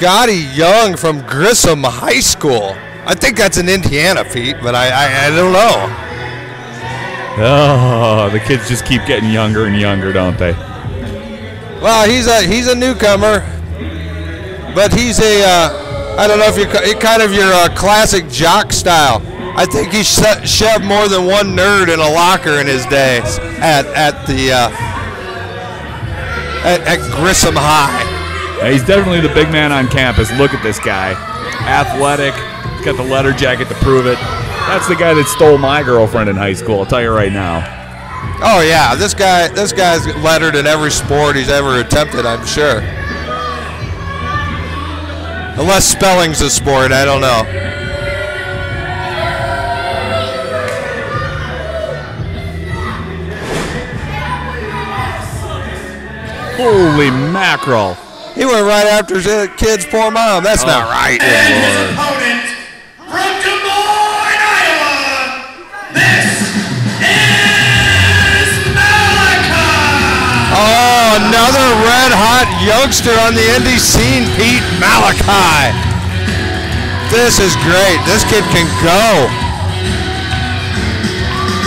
Scotty Young from Grissom High School. I think that's in Indiana, Pete, but I don't know. Oh, the kids just keep getting younger and younger, don't they? Well, he's a newcomer, but he's I don't know if you're kind of your classic jock style. I think he shoved more than one nerd in a locker in his days at Grissom High. Yeah, he's definitely the big man on campus. Look at this guy, athletic. He's got the leather jacket to prove it. That's the guy that stole my girlfriend in high school. I'll tell you right now. Oh yeah, this guy's lettered in every sport he's ever attempted, I'm sure. Unless spelling's a sport, I don't know. Holy mackerel. He went right after his kid's poor mom. That's not right. And his opponent from Des Moines, Iowa, this is Mallaki. Oh, another red-hot youngster on the indie scene, Pete Mallaki. This is great. This kid can go.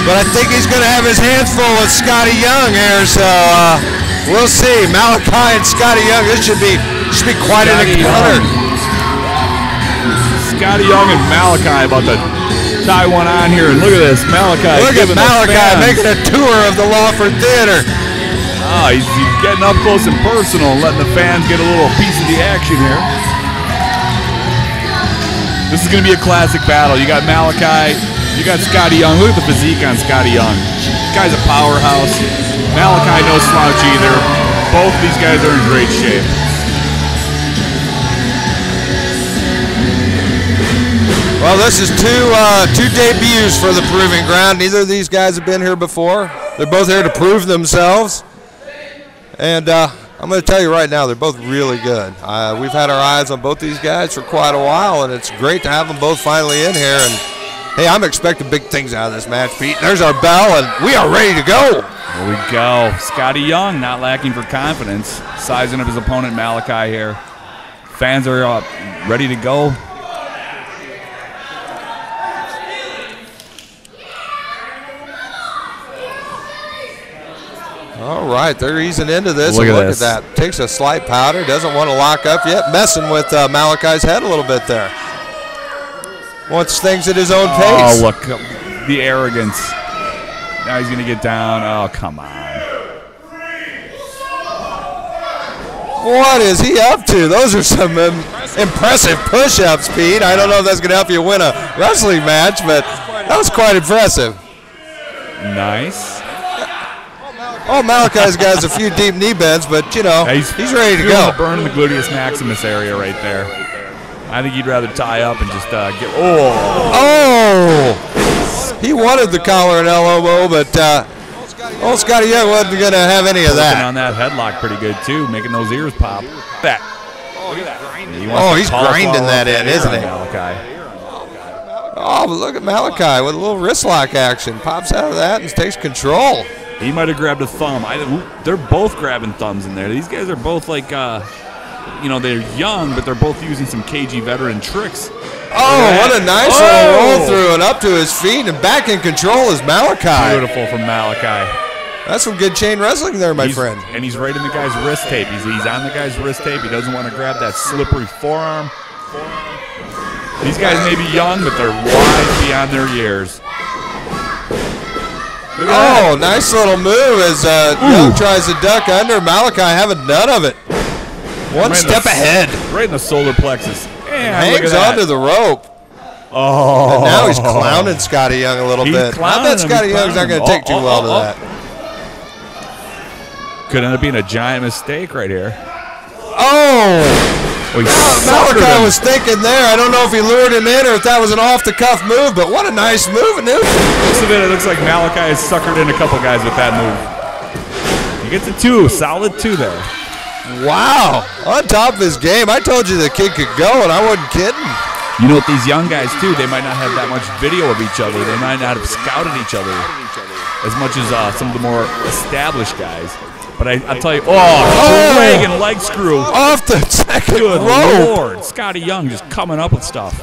But I think he's going to have his hands full with Scotty Young here, so we'll see. Mallaki and Scotty Young, this should be quite an encounter. Scotty Young and Mallaki about to tie one on here, and look at this, Mallaki. Look at Mallaki making a tour of the Lawford Theater. Oh, he's getting up close and personal, letting the fans get a little piece of the action here. This is going to be a classic battle. You got Mallaki, you got Scotty Young. Look at the physique on Scotty Young. This guy's a powerhouse. Mallaki no slouch either. Both of these guys are in great shape. Well, this is two debuts for the Proving Ground. Neither of these guys have been here before. They're both here to prove themselves. And I'm going to tell you right now, they're both really good. We've had our eyes on both these guys for quite a while, and it's great to have them both finally in here. And hey, I'm expecting big things out of this match, Pete. There's our bell, and we are ready to go. There we go. Scotty Young not lacking for confidence, sizing up his opponent Mallaki here. Fans are ready to go. All right, they're easing into this. Look at that. Takes a slight powder. Doesn't want to lock up yet. Messing with Mallaki's head a little bit there. Wants things at his own pace. Oh, look. The arrogance. Now he's going to get down. Oh, come on. What is he up to? Those are some impressive push-ups, Pete. I don't know if that's going to help you win a wrestling match, but that was quite impressive. Nice. Oh, Mallaki's got a few deep knee bends, but, you know, he's ready to go. Burn in the gluteus maximus area right there. I think he'd rather tie up and just get. Oh! He wanted the collar and elbow, but old Scotty Young wasn't going to have any of that. On that headlock pretty good, too, making those ears pop. That. Look at that. He's grinding that in, isn't he? Mallaki. Oh, but look at Mallaki with a little wrist lock action. Pops out of that and takes control. He might have grabbed a thumb. They're both grabbing thumbs in there. These guys are both like, you know, they're young, but they're both using some KG veteran tricks. Oh, what a nice little roll through and up to his feet, and back in control is Mallaki. Beautiful from Mallaki. That's some good chain wrestling there, my friend. And he's right in the guy's wrist tape. He's on the guy's wrist tape. He doesn't want to grab that slippery forearm. These guys may be young, but they're wise beyond their years. Oh, nice little move as Young tries to duck under. Mallaki having none of it. One step ahead. Right in the solar plexus. And hangs onto the rope. Oh. And now he's clowning Scotty Young a little bit. I bet Scotty Young's not going to take too well to that. Could end up being a giant mistake right here. Mallaki was thinking there. I don't know if he lured him in or if that was an off-the-cuff move, but what a nice move. Most of it looks like Mallaki has suckered in a couple guys with that move. He gets a 2, solid 2 there. Wow, on top of his game. I told you the kid could go, and I wasn't kidding. You know, with these young guys, too, they might not have that much video of each other. They might not have scouted each other as much as some of the more established guys. But I'll tell you, leg and leg screw. Off the second Good rope. Lord. Scotty Young just coming up with stuff.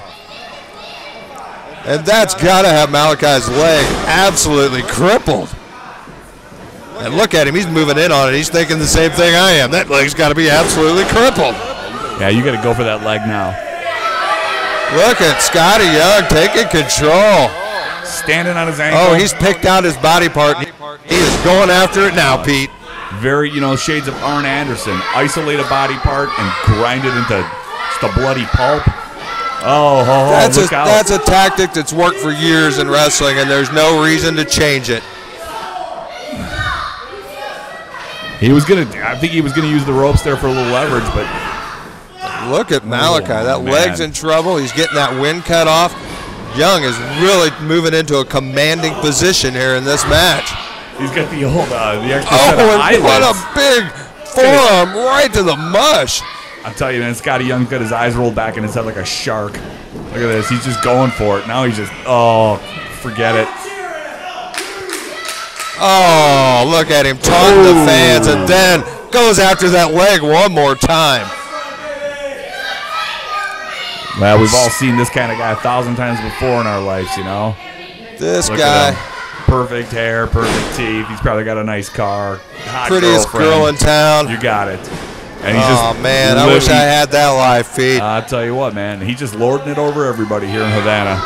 And that's got to have Malachi's leg absolutely crippled. And look at him. He's moving in on it. He's thinking the same thing I am. That leg's got to be absolutely crippled. Yeah, you got to go for that leg now. Look at Scotty Young taking control. Standing on his ankle. Oh, he's picked out his body part. He is going after it now, Pete. Very, shades of Arn Anderson. Isolate a body part and grind it into just a bloody pulp. Look out. That's a tactic that's worked for years in wrestling, and there's no reason to change it. I think he was gonna use the ropes there for a little leverage, but look at Mallaki. That leg's in trouble. He's getting that wind cut off. Young is really moving into a commanding position here in this match. He's got the old the extra set of eyelids. What a big forearm right to the mush. I'll tell you, man, Scotty Young's got his eyes rolled back in his head like a shark. Look at this. He's just going for it. Now he's just, forget it. Oh, look at him taunting the fans and then goes after that leg one more time. Well, we've all seen this kind of guy 1,000 times before in our lives, This Look guy. Perfect hair, perfect teeth. He's probably got a nice car. Hot prettiest girl in town. You got it. And he's just man, I wish I had that life, Pete. I'll tell you what, man. He's just lording it over everybody here in Havana.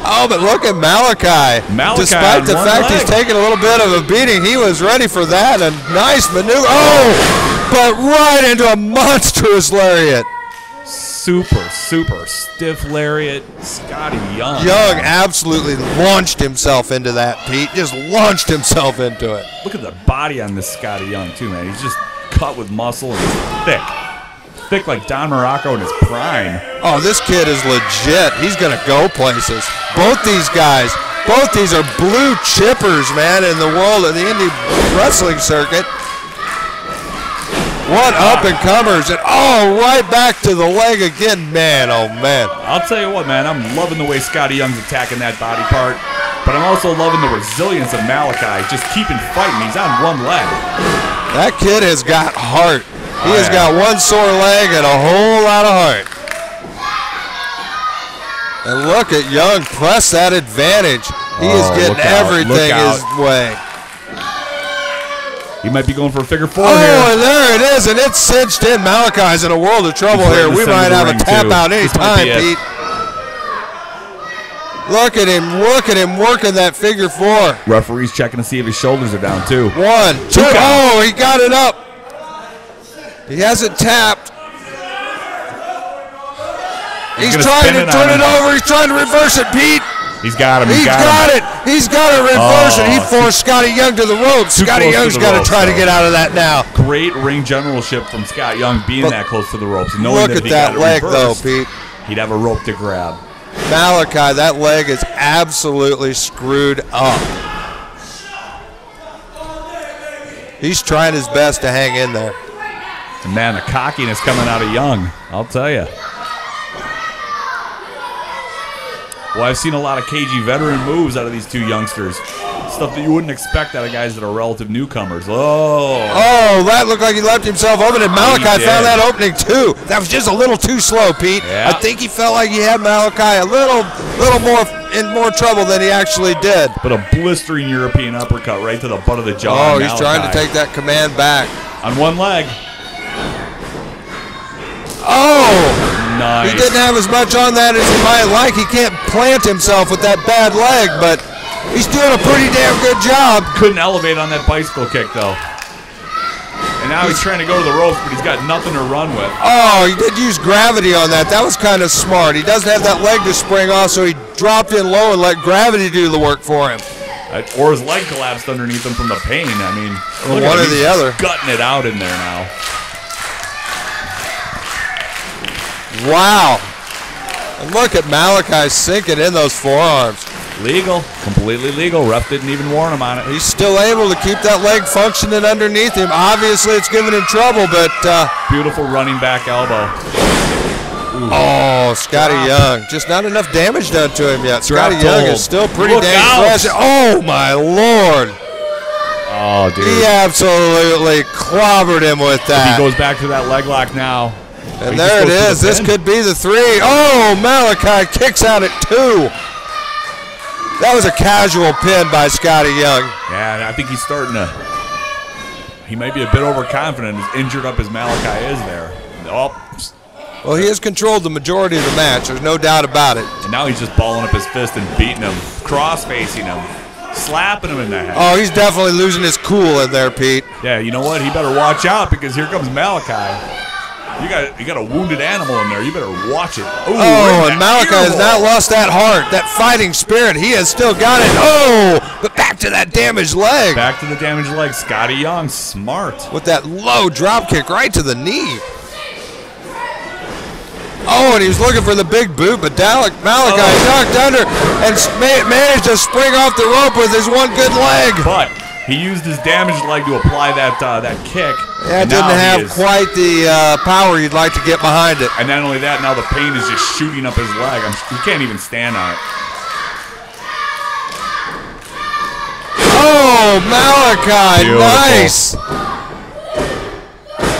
Oh, but look at Mallaki. Despite the fact he's taking a little bit of a beating, he was ready for that. A nice maneuver. Oh, but right into a monstrous lariat. Super stiff lariat. Scotty Young. Young absolutely launched himself into that, Pete. Just launched himself into it. Look at the body on this Scotty Young, too, man. He's just cut with muscle and thick. Thick like Don Morocco in his prime. Oh, this kid is legit. He's going to go places. Both these guys, both these are blue chippers, man, in the world of the indie wrestling circuit. What up-and-comers, and right back to the leg again. Man, oh, man. I'll tell you what, man, I'm loving the way Scotty Young's attacking that body part, but I'm also loving the resilience of Mallaki, just keeping fighting. He's on one leg. That kid has got heart. He has got one sore leg and a whole lot of heart. And look at Young press that advantage. He is getting everything his way. He might be going for a figure four here. Oh, and there it is, and it's cinched in. Malachi's in a world of trouble here. We might have a tap out any time, Pete. Look at him working that figure four. Referee's checking to see if his shoulders are down, too. 1, 2, oh, he got it up. He hasn't tapped. He's trying to turn it over. He's trying to reverse it, Pete. He's got him. He's got it. He's got to reverse it. He forced Scotty Young to the ropes. Scotty Young's got to try to get out of that now. Great ring generalship from Scott Young being that close to the ropes. Look at that leg, though, Pete. He'd have a rope to grab. Mallaki, that leg is absolutely screwed up. He's trying his best to hang in there. And man, the cockiness coming out of Young, I'll tell you. Well, I've seen a lot of cagey veteran moves out of these two youngsters. Stuff that you wouldn't expect out of guys that are relative newcomers. Oh, that looked like he left himself open, and Mallaki found that opening too. That was just a little too slow, Pete. Yeah. I think he felt like he had Mallaki a little more in more trouble than he actually did. But a blistering European uppercut right to the butt of the jaw. Oh, he's trying to take that command back. On one leg. Oh! Nice. He didn't have as much on that as he might like. He can't plant himself with that bad leg, but he's doing a pretty damn good job. Couldn't elevate on that bicycle kick, though. And now he's trying to go to the ropes, but he's got nothing to run with. Oh, he did use gravity on that. That was kind of smart. He doesn't have that leg to spring off, so he dropped in low and let gravity do the work for him. Or his leg collapsed underneath him from the pain. I mean, one or the other. Gutting it out in there now. Wow. And look at Mallaki sinking in those forearms. Legal. Completely legal. Ref didn't even warn him on it. He's still able to keep that leg functioning underneath him. Obviously, it's giving him trouble, but... beautiful running back elbow. Ooh. Oh, Scotty Young. Just not enough damage done to him yet. Scotty Young is still pretty damn fresh. Oh, my Lord. Oh, dude. He absolutely clobbered him with that. He goes back to that leg lock now. And there it is. This could be the 3. Oh, Mallaki kicks out at 2. That was a casual pin by Scotty Young. Yeah, and I think he's starting to. He might be a bit overconfident, as injured up as Mallaki is there. Oh. Well, he has controlled the majority of the match. There's no doubt about it. And now he's just balling up his fist and beating him, cross-facing him, slapping him in the head. Oh, he's definitely losing his cool in there, Pete. Yeah, you know what? He better watch out because here comes Mallaki. You got a wounded animal in there. You better watch it. Ooh, oh, and Mallaki has not lost that heart, that fighting spirit. He has still got it. Oh, but back to that damaged leg. Back to the damaged leg. Scotty Young, smart. With that low drop kick right to the knee. Oh, and he was looking for the big boot, but Mallaki knocked under and managed to spring off the rope with his one good leg. But he used his damaged leg to apply that kick. That didn't have quite the power you'd like to get behind it. And not only that, now the pain is just shooting up his leg. He can't even stand on it. Oh, Mallaki, nice.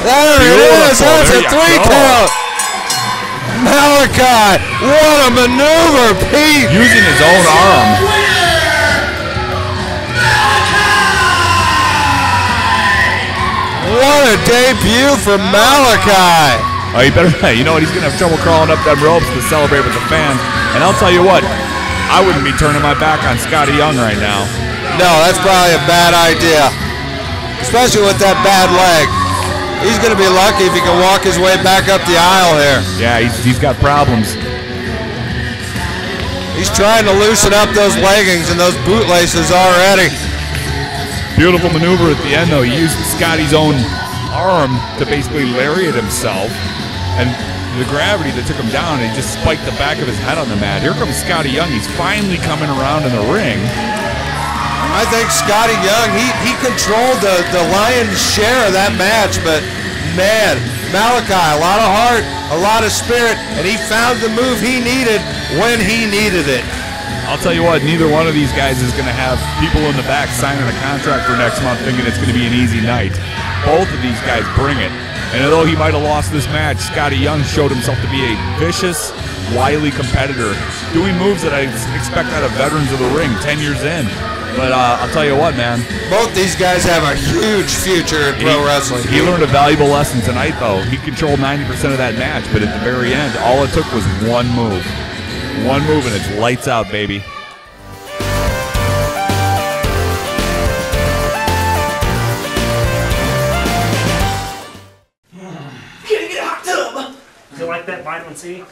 There it is. That's a 3 count. Mallaki, what a maneuver, Pete. Using his own arm. What a debut for Mallaki. Oh, you know what? He's going to have trouble crawling up them ropes to celebrate with the fans. And I'll tell you what, I wouldn't be turning my back on Scotty Young right now. No, that's probably a bad idea, especially with that bad leg. He's going to be lucky if he can walk his way back up the aisle here. Yeah, he's got problems. He's trying to loosen up those leggings and those boot laces already. Beautiful maneuver at the end, though. He used Scotty's own arm to basically lariat himself, and the gravity that took him down, he just spiked the back of his head on the mat. Here comes Scotty Young. He's finally coming around in the ring. I think Scotty Young, he controlled the lion's share of that match, but man, Mallaki, a lot of heart, a lot of spirit, and he found the move he needed when he needed it. I'll tell you what, neither one of these guys is going to have people in the back signing a contract for next month thinking it's going to be an easy night. Both of these guys bring it. And although he might have lost this match, Scotty Young showed himself to be a vicious, wily competitor, doing moves that I expect out of veterans of the ring 10 years in. But I'll tell you what, man. Both these guys have a huge future in pro wrestling. He learned a valuable lesson tonight, though. He controlled 90% of that match, but at the very end, all it took was one move. One move, and it's lights out, baby. Can I get a hot tub? You like that vitamin C?